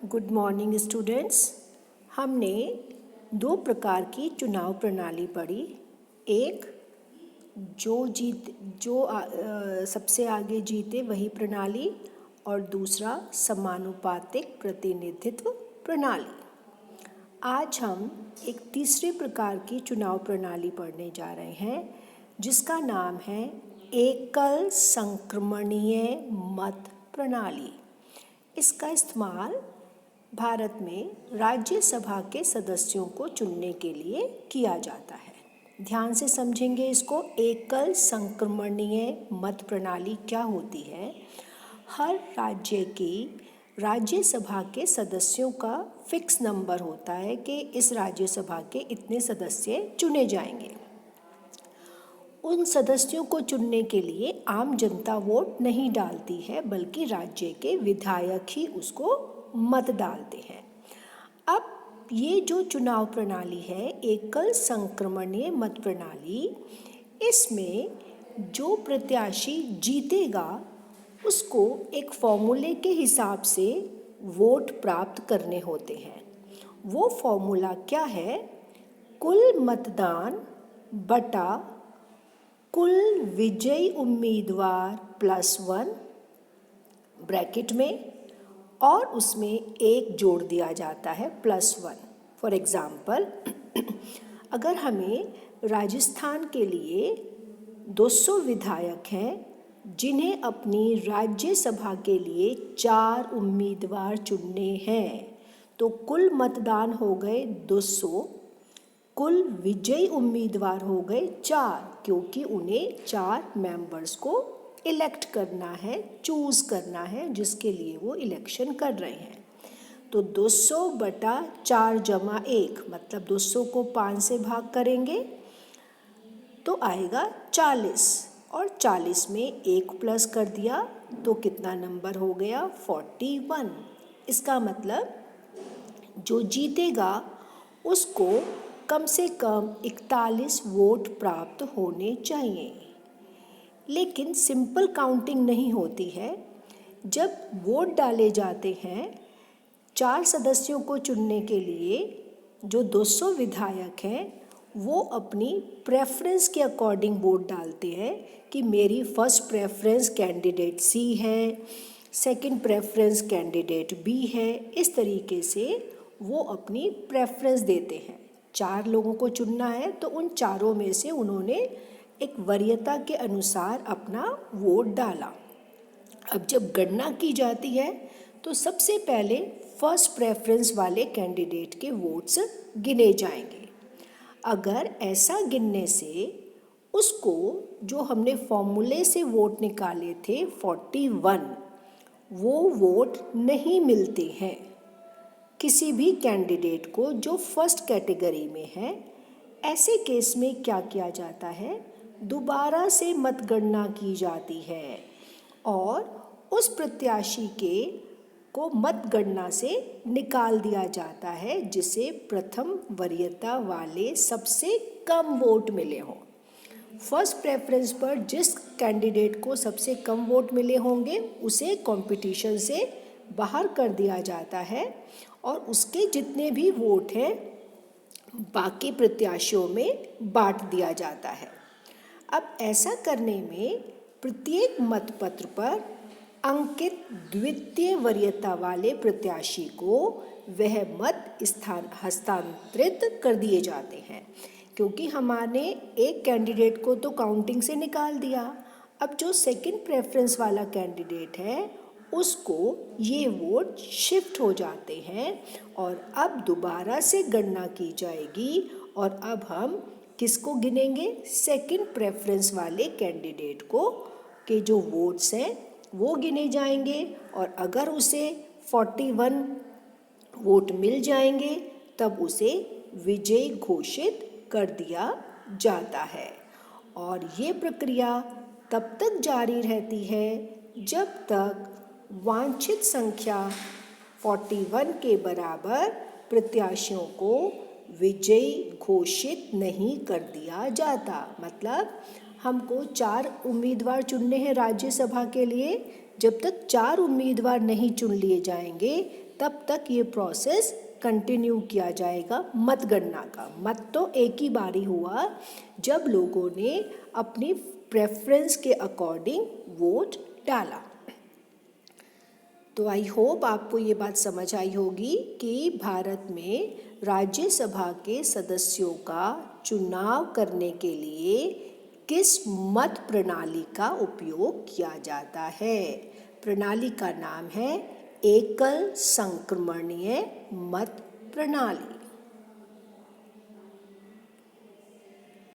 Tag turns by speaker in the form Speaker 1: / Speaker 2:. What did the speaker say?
Speaker 1: Good morning students. हमने दो प्रकार की चुनाव प्रणाली पढ़ी। एक सबसे आगे जीते वही प्रणाली, और दूसरा समानुपातिक प्रतिनिधित्व प्रणाली। आज हम एक तीसरे प्रकार की चुनाव प्रणाली पढ़ने जा रहे हैं जिसका नाम है एकल संक्रमणीय मत प्रणाली। इसका इस्तेमाल भारत में राज्यसभा के सदस्यों को चुनने के लिए किया जाता है। ध्यान से समझेंगे इसको। एकल संक्रमणीय मत प्रणाली क्या होती है? हर राज्य की राज्यसभा के सदस्यों का फिक्स नंबर होता है कि इस राज्यसभा के इतने सदस्य चुने जाएंगे। उन सदस्यों को चुनने के लिए आम जनता वोट नहीं डालती है, बल्कि राज्य के विधायक ही उसको मत डालते हैं। अब ये जो चुनाव प्रणाली है, एकल संक्रमणीय मत प्रणाली, इसमें जो प्रत्याशी जीतेगा उसको एक फॉर्मूले के हिसाब से वोट प्राप्त करने होते हैं। वो फॉर्मूला क्या है? कुल मतदान बटा कुल विजयी उम्मीदवार +1 ब्रैकेट में, और उसमें एक जोड़ दिया जाता है +1। फॉर एग्ज़ाम्पल, अगर हमें राजस्थान के लिए 200 विधायक हैं जिन्हें अपनी राज्यसभा के लिए 4 उम्मीदवार चुनने हैं, तो कुल मतदान हो गए 200, कुल विजयी उम्मीदवार हो गए 4, क्योंकि उन्हें 4 मेंबर्स को इलेक्ट करना है, चूज़ करना है, जिसके लिए वो इलेक्शन कर रहे हैं। तो 200 बटा 4 जमा 1, मतलब 200 को 5 से भाग करेंगे तो आएगा 40, और 40 में 1 प्लस कर दिया तो कितना नंबर हो गया? 41। इसका मतलब जो जीतेगा उसको कम से कम 41 वोट प्राप्त होने चाहिए। लेकिन सिंपल काउंटिंग नहीं होती है। जब वोट डाले जाते हैं 4 सदस्यों को चुनने के लिए, जो 200 विधायक हैं वो अपनी प्रेफरेंस के अकॉर्डिंग वोट डालते हैं कि मेरी फर्स्ट प्रेफरेंस कैंडिडेट सी है, सेकंड प्रेफरेंस कैंडिडेट बी है। इस तरीके से वो अपनी प्रेफरेंस देते हैं। 4 लोगों को चुनना है तो उन चारों में से उन्होंने एक वरीयता के अनुसार अपना वोट डाला। अब जब गणना की जाती है तो सबसे पहले फर्स्ट प्रेफरेंस वाले कैंडिडेट के वोट्स गिने जाएंगे। अगर ऐसा गिनने से उसको जो हमने फॉर्मूले से वोट निकाले थे 41, वो वोट नहीं मिलते हैं किसी भी कैंडिडेट को जो फर्स्ट कैटेगरी में है, ऐसे केस में क्या किया जाता है? दोबारा से मतगणना की जाती है और उस प्रत्याशी को मतगणना से निकाल दिया जाता है जिसे प्रथम वरीयता वाले सबसे कम वोट मिले हों। फर्स्ट प्रेफरेंस पर जिस कैंडिडेट को सबसे कम वोट मिले होंगे उसे कंपटीशन से बाहर कर दिया जाता है, और उसके जितने भी वोट हैं बाकी प्रत्याशियों में बांट दिया जाता है। अब ऐसा करने में प्रत्येक मतपत्र पर अंकित द्वितीय वरीयता वाले प्रत्याशी को वह मत हस्तांतरित कर दिए जाते हैं, क्योंकि हमारे एक कैंडिडेट को तो काउंटिंग से निकाल दिया। अब जो सेकंड प्रेफरेंस वाला कैंडिडेट है उसको ये वोट शिफ्ट हो जाते हैं और अब दोबारा से गणना की जाएगी, और अब हम किसको गिनेंगे? सेकंड प्रेफरेंस वाले कैंडिडेट को के जो वोट्स हैं वो गिने जाएंगे, और अगर उसे 41 वोट मिल जाएंगे तब उसे विजयी घोषित कर दिया जाता है। और ये प्रक्रिया तब तक जारी रहती है जब तक वांछित संख्या 41 के बराबर प्रत्याशियों को विजयी घोषित नहीं कर दिया जाता। मतलब हमको 4 उम्मीदवार चुनने हैं राज्यसभा के लिए, जब तक 4 उम्मीदवार नहीं चुन लिए जाएंगे तब तक ये प्रोसेस कंटिन्यू किया जाएगा मतगणना का। मत तो एक ही बारी हुआ जब लोगों ने अपनी प्रेफरेंस के अकॉर्डिंग वोट डाला। तो आई होप आपको ये बात समझ आई होगी कि भारत में राज्यसभा के सदस्यों का चुनाव करने के लिए किस मत प्रणाली का उपयोग किया जाता है। प्रणाली का नाम है एकल संक्रमणीय मत प्रणाली।